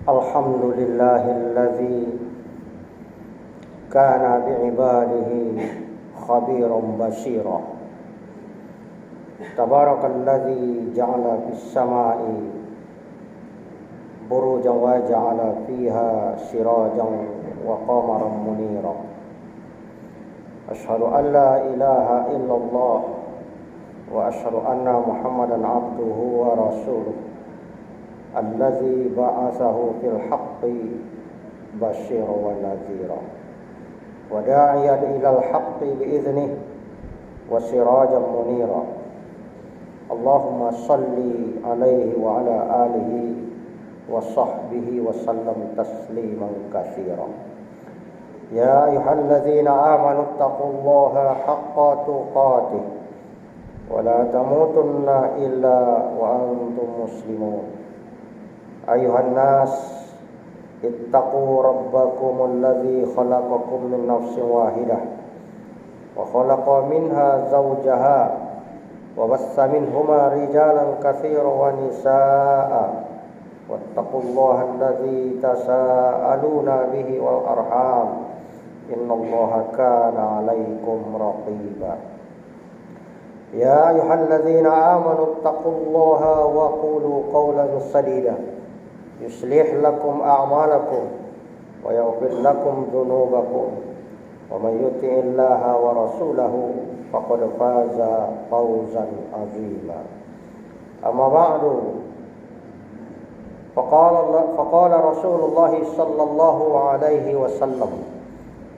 Alhamdulillahilladzi kana bi'ibadihi khabiran basira. Tabarakalladzi ja'ala fis sama'i burujan wa ja'ala fiha sirajan wa qamaran munira. Asyhadu an la ilaha illallah wa asyhadu anna Muhammadan abduhu wa rasuluh alladzi ba'atsahu fil haqqi basyiran wa nadhira wa da'iyan ilal haqqi bi'iznihi wa sirajan munira. Allahumma salli alaihi wa ala alihi wa sahbihi wa sallam tasliman katsiran. Ya ayyuhalladzina amanu taqullaha haqqa tuqatih wa la tamutunna illa wa antum muslimun. Ayuhan nas ittaqu rabbakum alladzi khalaqakum min nafsin wahidah wa khalaqa minha zawjaha wa bassa minhuma rijalan katsiran wa nisaa'a wattaqullaha alladzi tasaaluna bihi wal arham innallaha kana 'alaikum raqiba. Ya ayyuhalladzina amanu taqullaha wa qulu qawlan sadida yuslih lakum a'malakum wa yaghfir lakum dhunubakum wa may yuti'illaha wa rasulahu faqad faza fawzan 'azima. Amma ba'du, faqala Rasulullah sallallahu alaihi wasallam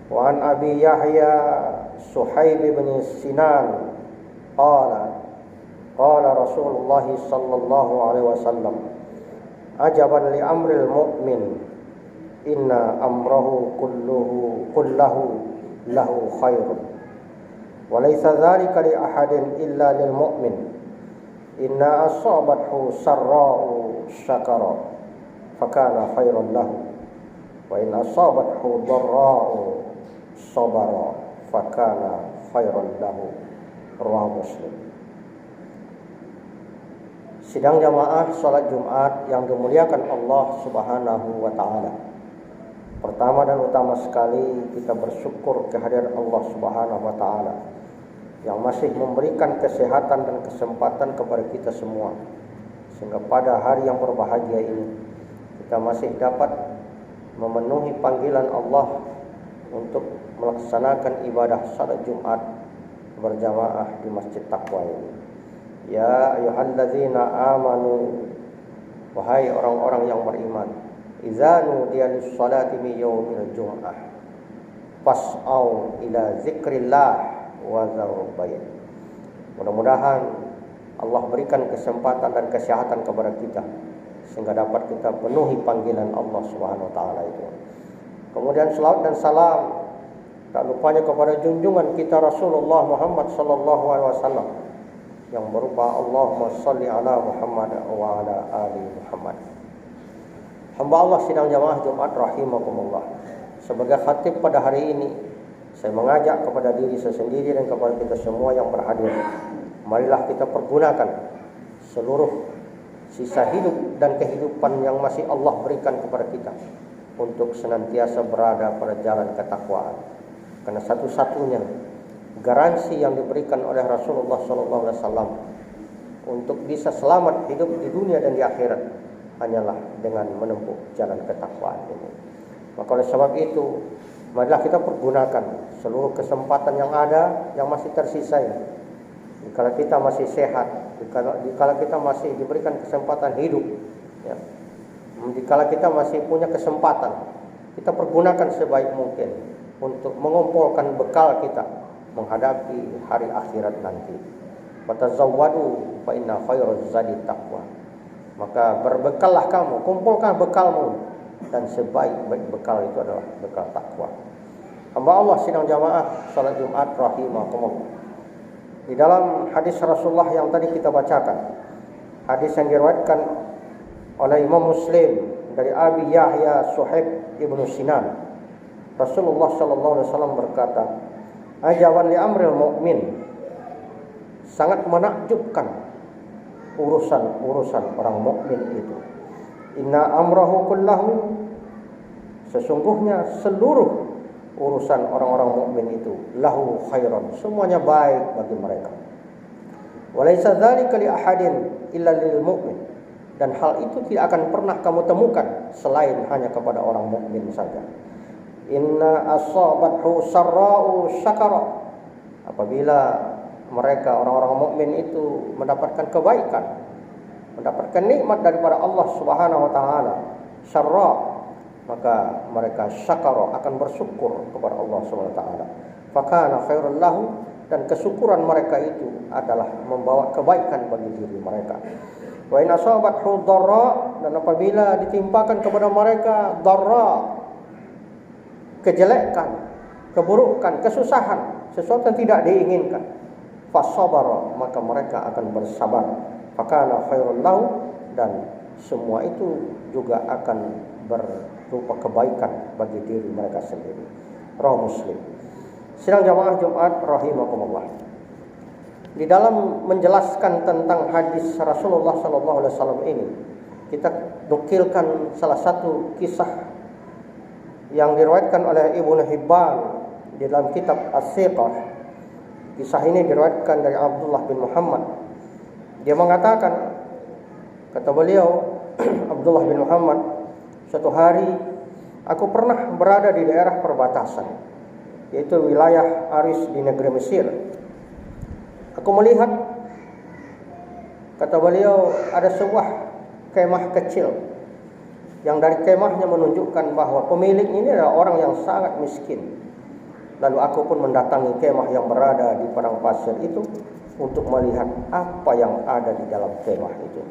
wa an Abi Yahya Suhaib bin Sinan qala Rasulullah sallallahu alaihi wasallam ajaban li amril mu'min inna amrahu kullahu lahu khairun wa laysa dhalika li ahadin illa lil mu'min inna asabathu sarra'u syakara fakana khairan lahu wa in asabathu dharra'u sabara fakana khairan lahu. Rawahu Muslim. Sidang jamaah salat Jumat yang dimuliakan Allah Subhanahu wa taala. Pertama dan utama sekali kita bersyukur kehadiran Allah Subhanahu wa taala yang masih memberikan kesehatan dan kesempatan kepada kita semua, sehingga pada hari yang berbahagia ini kita masih dapat memenuhi panggilan Allah untuk melaksanakan ibadah salat Jumat berjamaah di Masjid Taqwa ini. Ya ayyuhalladzina amanu, wahai orang-orang yang beriman, idza nudiya lis-salati min yaumil jum'ah fas'au ila zikrillah wa dzarul bay'. Mudah-mudahan Allah berikan kesempatan dan kesehatan kepada kita sehingga dapat kita penuhi panggilan Allah Subhanahu wa taala itu. Kemudian selawat dan salam tak lupanya kepada junjungan kita Rasulullah Muhammad sallallahu alaihi wasallam yang berupa Allahumma salli ala Muhammad wa ala ali Muhammad. Hamba Allah sidang jamaah Jumat rahimakumullah. Sebagai khatib pada hari ini, saya mengajak kepada diri saya sendiri dan kepada kita semua yang berhadir. Marilah kita pergunakan seluruh sisa hidup dan kehidupan yang masih Allah berikan kepada kita untuk senantiasa berada pada jalan ketakwaan. Karena satu-satunya garansi yang diberikan oleh Rasulullah SAW untuk bisa selamat hidup di dunia dan di akhirat hanyalah dengan menempuh jalan ketakwaan ini. Maka oleh sebab itu, marilah kita pergunakan seluruh kesempatan yang ada, yang masih tersisa ini. Jika kita masih sehat, jika kita masih diberikan kesempatan hidup, ya, jika kita masih punya kesempatan, kita pergunakan sebaik mungkin untuk mengumpulkan bekal kita menghadapi hari akhirat nanti. Fatazawwadu fa inna khairaz zadi taqwa. Maka berbekallah kamu, kumpulkan bekalmu, dan sebaik-baik bekal itu adalah bekal takwa. Hamba Allah sidang jamaah salat Jumat rahimakumullah. Di dalam hadis Rasulullah yang tadi kita bacakan, hadis yang diriwayatkan oleh Imam Muslim dari Abi Yahya Suhaib ibnu Sinan, Rasulullah sallallahu alaihi wasallam berkata, ajaban li amril mu'min, sangat menakjubkan urusan-urusan orang mukmin itu. Inna amrahu kullahu, sesungguhnya seluruh urusan orang-orang mukmin itu lahu khairan, semuanya baik bagi mereka. Walaysa dzalika li ahadin illa lil mu'min, dan hal itu tidak akan pernah kamu temukan selain hanya kepada orang mukmin saja. Inna asabathu sarra'u syakara, apabila mereka orang-orang mukmin itu mendapatkan kebaikan, mendapatkan nikmat daripada Allah Subhanahu wa taala, syarra, maka mereka syakara, akan bersyukur kepada Allah Subhanahu wa taala. Fakana khairul lahu, dan kesyukuran mereka itu adalah membawa kebaikan bagi diri mereka. Wa in asabathu dharra, dan apabila ditimpakan kepada mereka dharra, kejelekan, keburukan, kesusahan, sesuatu yang tidak diinginkan, fasabara, maka mereka akan bersabar. Fakana khairul lahu, dan semua itu juga akan berupa kebaikan bagi diri mereka sendiri. Rawahu Muslim. Sidang jamaah Jumat rahimakumullah. Di dalam menjelaskan tentang hadis Rasulullah SAW ini, kita nukilkan salah satu kisah yang diriwayatkan oleh Ibnu Hibban di dalam kitab As-Siqah. Kisah ini diriwayatkan dari Abdullah bin Muhammad. Dia mengatakan, kata beliau, Abdullah bin Muhammad, suatu hari aku pernah berada di daerah perbatasan, yaitu wilayah Aris di negeri Mesir. Aku melihat, kata beliau, ada sebuah kemah kecil, yang dari kemahnya menunjukkan bahwa pemilik ini adalah orang yang sangat miskin. Lalu aku pun mendatangi kemah yang berada di padang pasir itu untuk melihat apa yang ada di dalam kemah itu.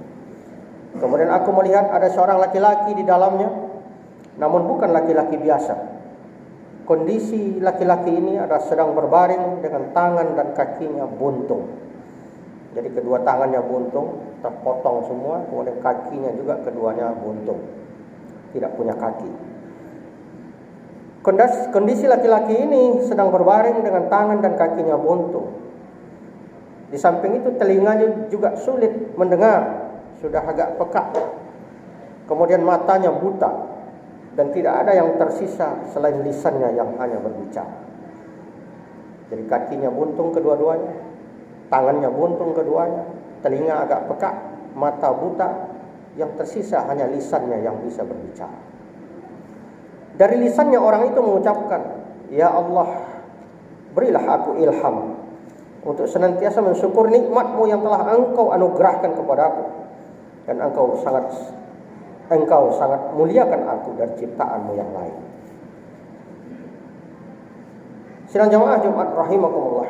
Kemudian aku melihat ada seorang laki-laki di dalamnya, namun bukan laki-laki biasa. Kondisi laki-laki ini adalah sedang berbaring dengan tangan dan kakinya buntung. Jadi kedua tangannya buntung, terpotong semua, kemudian kakinya juga keduanya buntung, tidak punya kaki. Kondisi laki-laki ini sedang berbaring dengan tangan dan kakinya buntung. Di samping itu telinganya juga sulit mendengar, sudah agak pekak. Kemudian matanya buta, dan tidak ada yang tersisa selain lisannya yang hanya berbicara. Jadi kakinya buntung kedua-duanya, tangannya buntung keduanya, telinga agak pekak, mata buta, yang tersisa hanya lisannya yang bisa berbicara. Dari lisannya orang itu mengucapkan, ya Allah, berilah aku ilham untuk senantiasa mensyukur nikmat-Mu yang telah Engkau anugerahkan kepadaku, dan Engkau sangat muliakan aku dari ciptaan-Mu yang lain. Sidang jamaah Jumat rahimakumullah.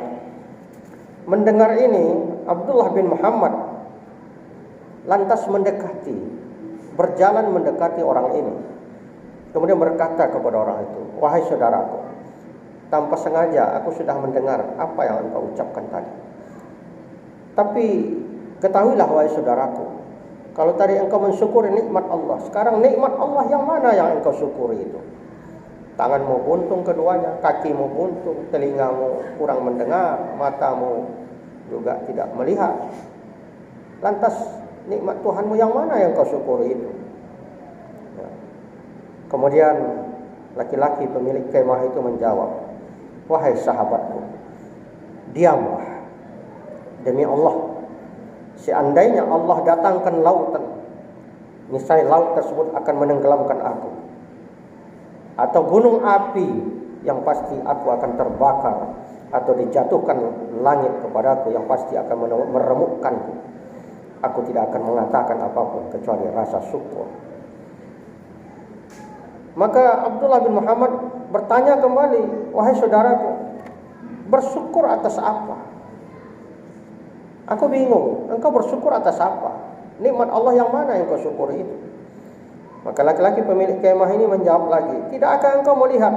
Mendengar ini, Abdullah bin Muhammad lantas berjalan mendekati orang ini. Kemudian berkata kepada orang itu, wahai saudaraku, tanpa sengaja aku sudah mendengar apa yang engkau ucapkan tadi. Tapi ketahuilah wahai saudaraku, kalau tadi engkau mensyukuri nikmat Allah, sekarang nikmat Allah yang mana yang engkau syukuri itu? Tanganmu buntung keduanya, kakimu buntung, telingamu kurang mendengar, matamu juga tidak melihat. Lantas nikmat Tuhanmu yang mana yang kau syukuri itu? Ya. Kemudian laki-laki pemilik kemah itu menjawab, wahai sahabatku, diamlah. Demi Allah, seandainya Allah datangkan lautan, niscaya laut tersebut akan menenggelamkan aku. Atau gunung api, yang pasti aku akan terbakar. Atau dijatuhkan langit kepadaku, yang pasti akan meremukkanku. Aku tidak akan mengatakan apapun kecuali rasa syukur. Maka Abdullah bin Muhammad bertanya kembali, wahai saudaraku, bersyukur atas apa? Aku bingung, engkau bersyukur atas apa? Nikmat Allah yang mana yang kau syukuri itu? Maka laki-laki pemilik kemah ini menjawab lagi, tidakkah engkau melihat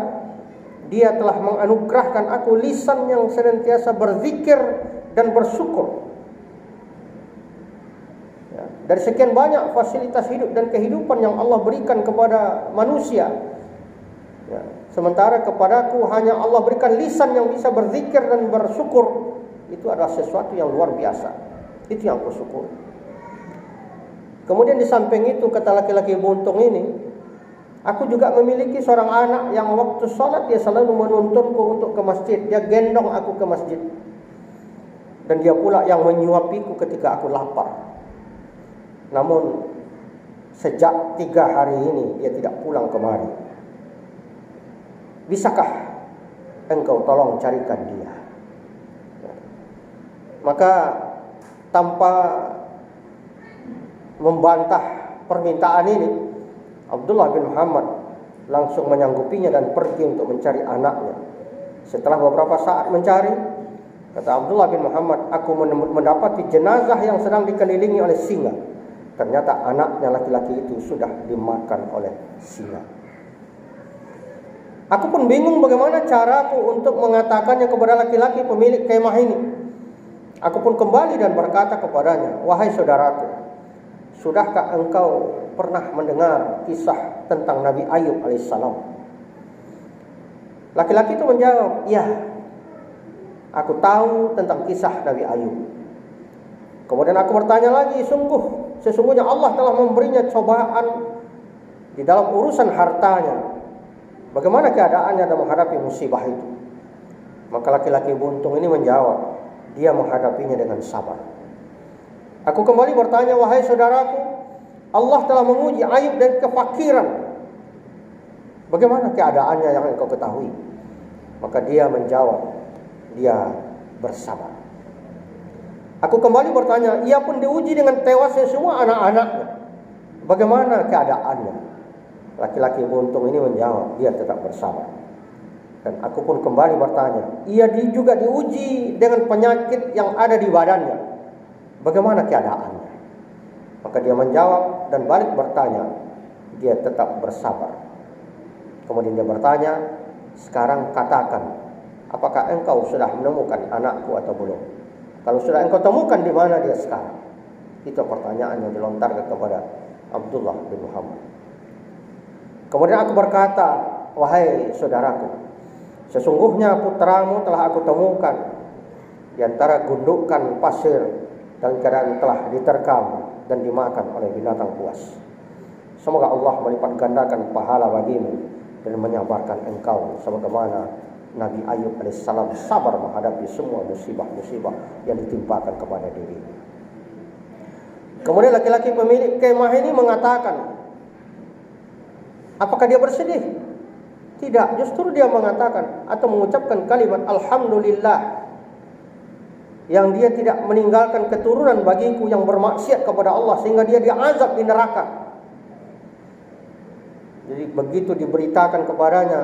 Dia telah menganugerahkan aku lisan yang senantiasa berzikir dan bersyukur. Ya, dari sekian banyak fasilitas hidup dan kehidupan yang Allah berikan kepada manusia, ya, sementara kepadaku hanya Allah berikan lisan yang bisa berzikir dan bersyukur. Itu adalah sesuatu yang luar biasa. Itu yang aku syukur. Kemudian di samping itu, kata laki-laki buntung ini, aku juga memiliki seorang anak yang waktu sholat dia selalu menuntunku untuk ke masjid. Dia gendong aku ke masjid. Dan dia pula yang menyuapiku ketika aku lapar. Namun sejak 3 hari ini dia tidak pulang kemari. Bisakah engkau tolong carikan dia? Maka tanpa membantah permintaan ini, Abdullah bin Muhammad langsung menyanggupinya dan pergi untuk mencari anaknya. Setelah beberapa saat mencari, kata Abdullah bin Muhammad, aku mendapati jenazah yang sedang dikelilingi oleh singa. Ternyata anaknya laki-laki itu sudah dimakan oleh singa. Aku pun bingung bagaimana caraku untuk mengatakannya kepada laki-laki pemilik kemah ini. Aku pun kembali dan berkata kepadanya, wahai saudaraku, sudahkah engkau pernah mendengar kisah tentang Nabi Ayub alaihissalam? Laki-laki itu menjawab, ya, aku tahu tentang kisah Nabi Ayub. Kemudian aku bertanya lagi, sesungguhnya Allah telah memberinya cobaan di dalam urusan hartanya. Bagaimana keadaannya dalam menghadapi musibah itu? Maka laki-laki buntung ini menjawab, dia menghadapinya dengan sabar. Aku kembali bertanya, wahai saudaraku, Allah telah menguji Ayub dan kefakiran. Bagaimana keadaannya yang engkau ketahui? Maka dia menjawab, dia bersabar. Aku kembali bertanya, ia pun diuji dengan tewasnya semua anak-anaknya. Bagaimana keadaannya? Laki-laki buntung ini menjawab, dia tetap bersabar. Dan aku pun kembali bertanya, ia juga diuji dengan penyakit yang ada di badannya. Bagaimana keadaannya? Maka dia menjawab dan balik bertanya, dia tetap bersabar. Kemudian dia bertanya, sekarang katakan, apakah engkau sudah menemukan anakku atau belum? Kalau sudah engkau temukan, di mana dia sekarang? Itu pertanyaan yang dilontarkan kepada Abdullah bin Muhammad. Kemudian aku berkata, wahai saudaraku, sesungguhnya putramu telah aku temukan di antara gundukan pasir dalam keadaan telah diterkam dan dimakan oleh binatang buas. Semoga Allah melipat gandakan pahala bagimu dan menyabarkan engkau sebagaimana Nabi Ayub alaihissalam sabar menghadapi semua musibah-musibah yang ditimpakan kepada dirinya. Kemudian laki-laki pemilik kemah ini mengatakan, apakah dia bersedih? Tidak, justru dia mengatakan atau mengucapkan kalimat Alhamdulillah, yang dia tidak meninggalkan keturunan bagiku yang bermaksiat kepada Allah sehingga dia diazab di neraka. Jadi begitu diberitakan kepadanya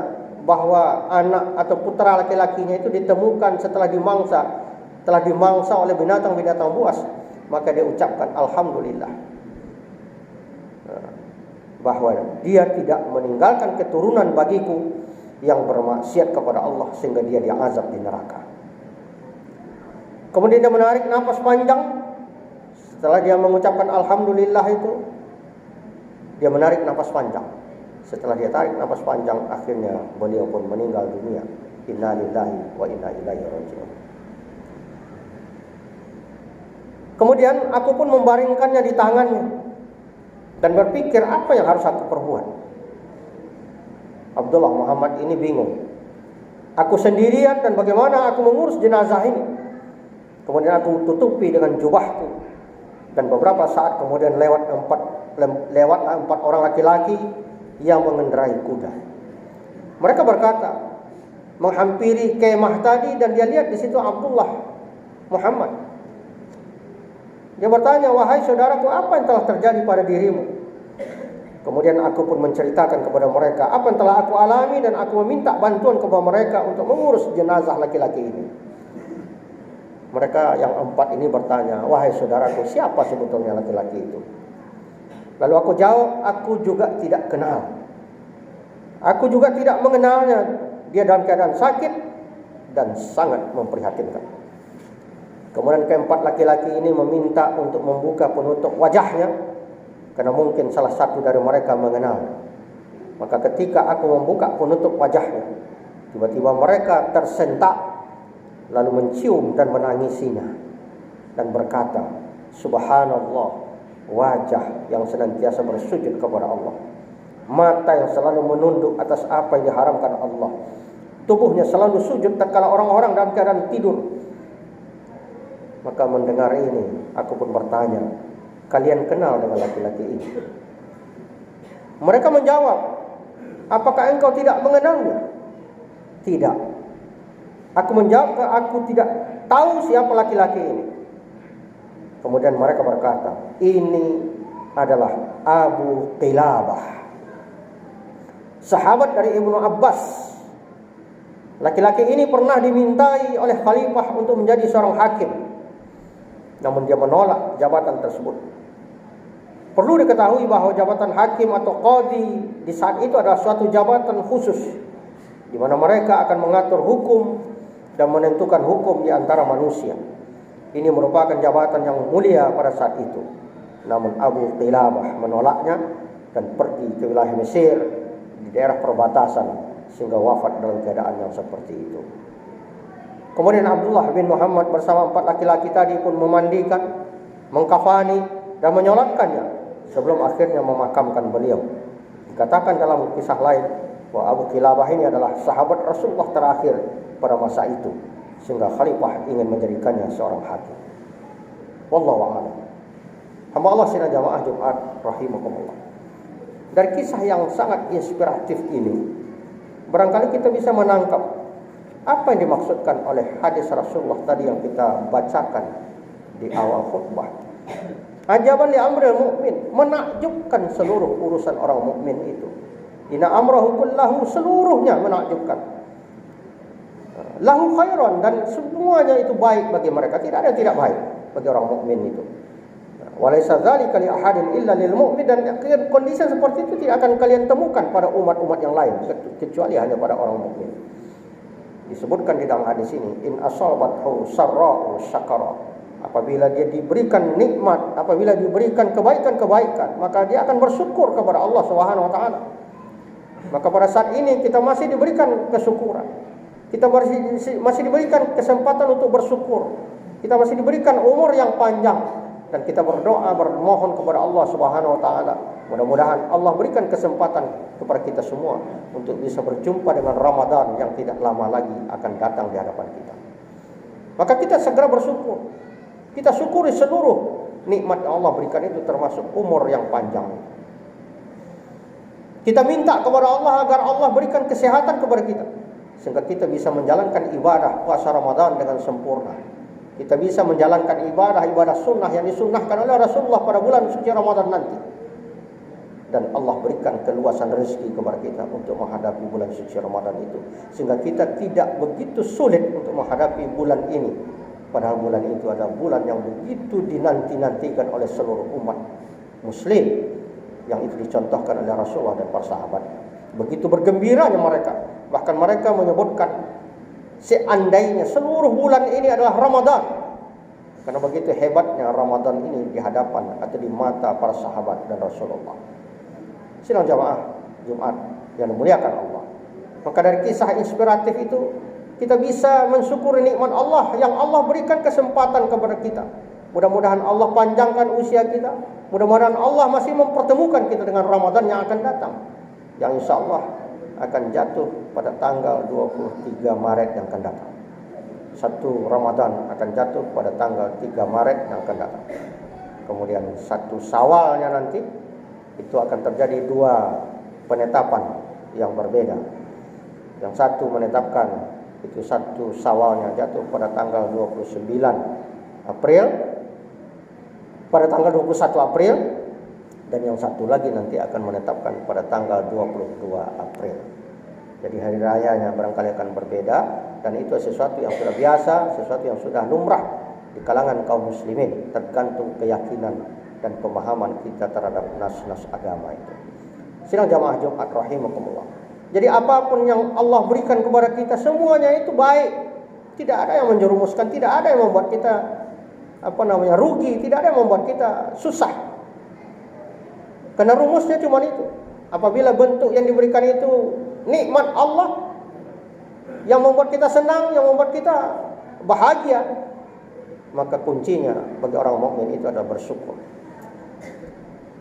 bahwa anak atau putra laki-lakinya itu ditemukan setelah dimangsa oleh binatang-binatang buas, maka dia ucapkan Alhamdulillah, bahwa dia tidak meninggalkan keturunan bagiku yang bermaksiat kepada Allah sehingga dia diazab di neraka. Kemudian dia menarik nafas panjang. Setelah dia mengucapkan Alhamdulillah itu, dia menarik nafas panjang. Setelah dia tarik nafas panjang, akhirnya beliau pun meninggal dunia. Inna lillahi wa inna ilaihi raji'un. Kemudian aku pun membaringkannya di tangannya dan berpikir, apa yang harus aku perbuat? Abdullah Muhammad ini bingung. Aku sendirian dan bagaimana aku mengurus jenazah ini? Kemudian aku tutupi dengan jubahku. Dan beberapa saat kemudian lewat empat orang laki-laki yang mengendarai kuda. Mereka berkata, menghampiri kemah tadi, dan dia lihat di situ Abdullah Muhammad. Dia bertanya, wahai saudaraku, apa yang telah terjadi pada dirimu? Kemudian aku pun menceritakan kepada mereka apa yang telah aku alami, dan aku meminta bantuan kepada mereka untuk mengurus jenazah laki-laki ini. Mereka yang 4 ini bertanya, wahai saudaraku, siapa sebetulnya laki-laki itu? Lalu aku jawab, aku juga tidak kenal. Aku juga tidak mengenalnya. Dia dalam keadaan sakit dan sangat memprihatinkan. Kemudian keempat laki-laki ini meminta untuk membuka penutup wajahnya, karena mungkin salah satu dari mereka mengenal. Maka ketika aku membuka penutup wajahnya, tiba-tiba mereka tersentak, lalu mencium dan menangisinya dan berkata, Subhanallah, wajah yang senantiasa bersujud kepada Allah, mata yang selalu menunduk atas apa yang diharamkan Allah, tubuhnya selalu sujud tatkala orang-orang dalam keadaan tidur. Maka mendengar ini, aku pun bertanya, kalian kenal dengan laki-laki ini? Mereka menjawab, apakah engkau tidak mengenalnya? Tidak. Aku menjawab, aku tidak tahu siapa laki-laki ini. Kemudian mereka berkata, ini adalah Abu Qilabah, sahabat dari Ibnu Abbas. Laki-laki ini pernah dimintai oleh khalifah untuk menjadi seorang hakim, namun dia menolak jabatan tersebut. Perlu diketahui bahwa jabatan hakim atau qadhi di saat itu adalah suatu jabatan khusus, di mana mereka akan mengatur hukum dan menentukan hukum di antara manusia. Ini merupakan jabatan yang mulia pada saat itu. Namun Abu Qilabah menolaknya dan pergi ke wilayah Mesir di daerah perbatasan sehingga wafat dalam keadaan yang seperti itu. Kemudian Abdullah bin Muhammad bersama 4 laki-laki tadi pun memandikan, mengkafani dan menyolatkannya sebelum akhirnya memakamkan beliau. Dikatakan dalam kisah lain bahwa Abu Qilabah ini adalah sahabat Rasulullah terakhir pada masa itu, sehingga khalifah ingin menjadikannya seorang hakim. Wallahu a'lam. Hamba Allah sidang jamaah Jumat rahimakumullah. Dari kisah yang sangat inspiratif ini, barangkali kita bisa menangkap apa yang dimaksudkan oleh hadis Rasulullah tadi yang kita bacakan di awal khutbah. Ajaban li amril mu'min, menakjubkan seluruh urusan orang mukmin itu. Inna amrahu kullahu, seluruhnya menakjubkan. Lahu khairan, dan semuanya itu baik bagi mereka, tidak ada yang tidak baik bagi orang mukmin itu. Walaysa dzalika li ahadin illa lil mu'min, dan kondisi seperti itu tidak akan kalian temukan pada umat-umat yang lain kecuali hanya pada orang mukmin. Disebutkan di dalam hadis ini, in asabathu sarra'u syakara, apabila dia diberikan nikmat, apabila diberikan kebaikan-kebaikan, maka dia akan bersyukur kepada Allah Subhanahu wa taala. Maka pada saat ini kita masih diberikan kesyukuran. Kita masih diberikan kesempatan untuk bersyukur. Kita masih diberikan umur yang panjang, dan kita berdoa bermohon kepada Allah Subhanahu wa taala. Mudah-mudahan Allah berikan kesempatan kepada kita semua untuk bisa berjumpa dengan Ramadan yang tidak lama lagi akan datang di hadapan kita. Maka kita segera bersyukur. Kita syukuri seluruh nikmat yang Allah berikan itu, termasuk umur yang panjang. Kita minta kepada Allah agar Allah berikan kesehatan kepada kita, sehingga kita bisa menjalankan ibadah puasa Ramadan dengan sempurna. Kita bisa menjalankan ibadah sunnah yang disunnahkan oleh Rasulullah pada bulan suci Ramadan nanti. Dan Allah berikan keluasan rezeki kepada kita untuk menghadapi bulan suci Ramadan itu, sehingga kita tidak begitu sulit untuk menghadapi bulan ini. Padahal bulan itu adalah bulan yang begitu dinanti-nantikan oleh seluruh umat muslim, yang itu dicontohkan oleh Rasulullah dan para sahabat. Begitu bergembiranya mereka. Bahkan mereka menyebutkan, seandainya seluruh bulan ini adalah Ramadan, karena begitu hebatnya Ramadan ini di hadapan atau di mata para sahabat dan Rasulullah. Sidang jamaah Jumat yang dimuliakan Allah. Maka dari kisah inspiratif itu, kita bisa mensyukuri nikmat Allah yang Allah berikan kesempatan kepada kita. Mudah-mudahan Allah panjangkan usia kita. Mudah-mudahan Allah masih mempertemukan kita dengan Ramadan yang akan datang, yang insya Allah akan jatuh pada tanggal 23 Maret yang akan datang. Satu Ramadan akan jatuh pada tanggal 3 Maret yang akan datang. Kemudian satu Syawalnya nanti itu akan terjadi 2 penetapan yang berbeda. Yang satu menetapkan itu satu Syawalnya jatuh pada tanggal 29 April, pada tanggal 21 April, dan yang satu lagi nanti akan menetapkan pada tanggal 22 April. Jadi hari rayanya barangkali akan berbeda, dan itu sesuatu yang sudah biasa, sesuatu yang sudah lumrah di kalangan kaum muslimin, tergantung keyakinan dan pemahaman kita terhadap nas-nas agama itu. Sidang jamaah Jumat rahimakumullah. Jadi apapun yang Allah berikan kepada kita, semuanya itu baik. Tidak ada yang menjerumuskan, tidak ada yang membuat kita rugi, tidak ada yang membuat kita susah. Karena rumusnya cuma itu. Apabila bentuk yang diberikan itu nikmat Allah yang membuat kita senang, yang membuat kita bahagia, maka kuncinya bagi orang mukmin itu adalah bersyukur.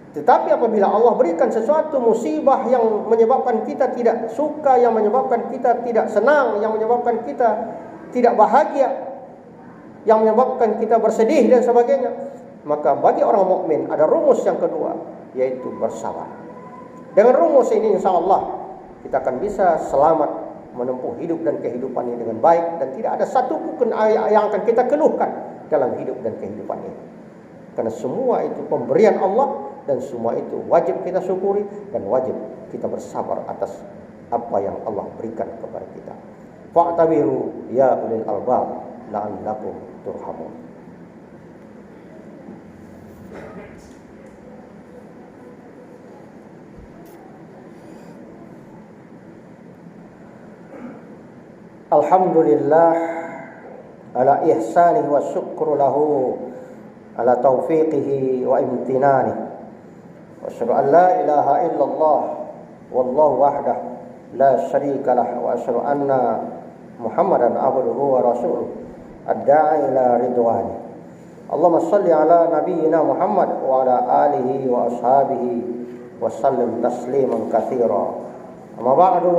Tetapi apabila Allah berikan sesuatu musibah yang menyebabkan kita tidak suka, yang menyebabkan kita tidak senang, yang menyebabkan kita tidak bahagia, yang menyebabkan kita bersedih dan sebagainya, maka bagi orang mukmin ada rumus yang kedua, yaitu bersabar. Dengan rumus ini insyaallah kita akan bisa selamat menempuh hidup dan kehidupan ini dengan baik, dan tidak ada satu pun yang akan kita keluhkan dalam hidup dan kehidupan ini. Karena semua itu pemberian Allah, dan semua itu wajib kita syukuri dan wajib kita bersabar atas apa yang Allah berikan kepada kita. Fa'tabiru ya ulil albab la'allakum turhamun. Alhamdulillah ala ihsanihi wa syukru lahu ala taufiqihi wa imtinanihi. Wa asyhadu an la ilaha illallah wallahu wahdah la syarika lah, wa asyhadu anna Muhammadan abduhu wa rasuluh ad-da'i ila ridwani. Allahumma shalli ala nabiyyina Muhammad wa ala alihi wa ashabihi wa sallim tasliman katsira. Amma ba'du,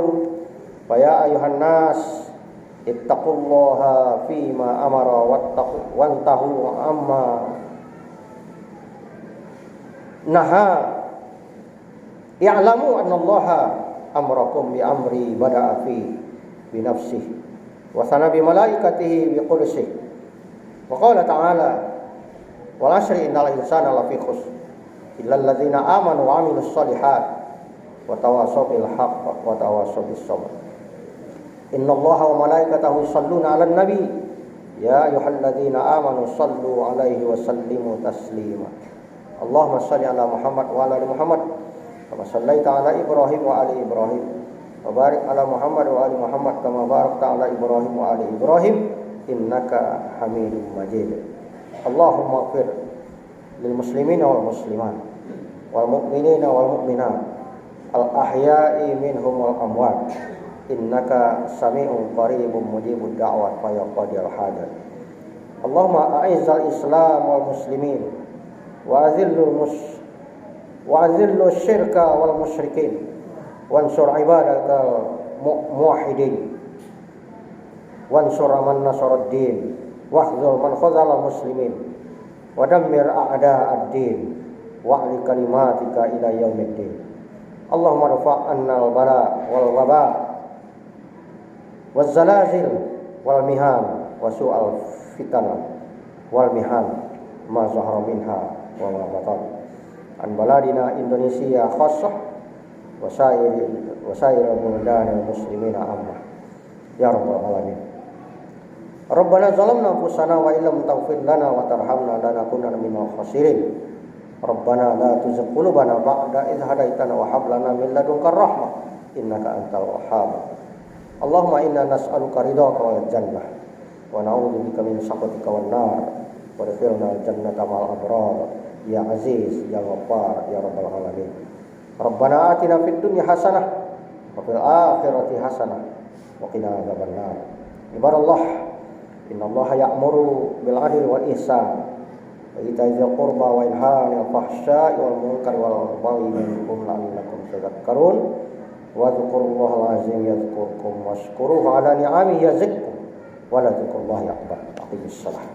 fa ya ayuhan nas ittaqullaha fima amara wantahu amma naha. I'lamu anna Allaha amrakum bi amri bada'a fi bi nafsihi wa sana bi malaikatihi bi qudsihi wa qala ta'ala wal 'ashri innal insana lafi khusr illa alladziina aamanu wa 'amilus shalihaat wa tawassaw bil haqq wa tawassaw bis sabr. Innallaha wa malaikatahu yusholluna 'alan nabi ya ayyuhalladziina aamanu shallu 'alaihi wa sallimu taslima. Allahumma shalli 'ala Muhammad wa 'ala ali Muhammad kama shallaita 'ala Ibrahim wa 'ali Ibrahim wa barik 'ala Muhammad wa 'ali Muhammad kama barakta 'ala Ibrahim wa 'ali Ibrahim innaka Hamidum Majid. Allahumma ighfir lil muslimina wal muslimat wal mu'minina wal mu'minat al ahya'i minhum wal amwat innaka sami'un qaribun mujibud da'wat fa ya qadil hajat. Allahumma a'izzal Islam wal muslimin wa azillu syirka wal musyrikin wansur ibadakal muwahhidin wansur man nasaraddin wakhzul man khazala muslimin wa dammir a'da'ad-din wa'li kalimatika ila yaumiddin. Allahumma rafa'anna al-bala wal waba wal zalazil wal mihan wa su'al fitana wal mihan ma zahara minha wa ma batan an baladina Indonesia khassah wa sair buldanil muslimina amma ya rabbal alamin. Rabbana zalamna anfusana wa illam taghfir lana wa tarhamna lanakunanna minal khasirin. Rabbana la tuzigh qulubana ba'da idh hadaitana wa hab lana min ladunka rahmah innaka antal wahhab. Allahumma inna nas'aluka ridhaka wal jannah wa na'udzu bika min sakhatika wan nar wa adkhilna al jannata ma'al abrar ya aziz ya ghaffar ya rabbal alamin. Rabbana atina fid dunya hasanah wa fil akhirati hasanah wa qina adzabannar. Ibadallah, innallaha ya'muru bil 'adli wal ihsan wa ita'i dzil qurba wa yanha 'anil fahsya'i wal munkari wal baghi ya'idukum la'allakum tadhakkarun. Wa dzkurullahal azim yadhkurkum washkuruhu 'ala ni'amihi yazidkum wa la dzikrullahi akbar. Aqimissalah.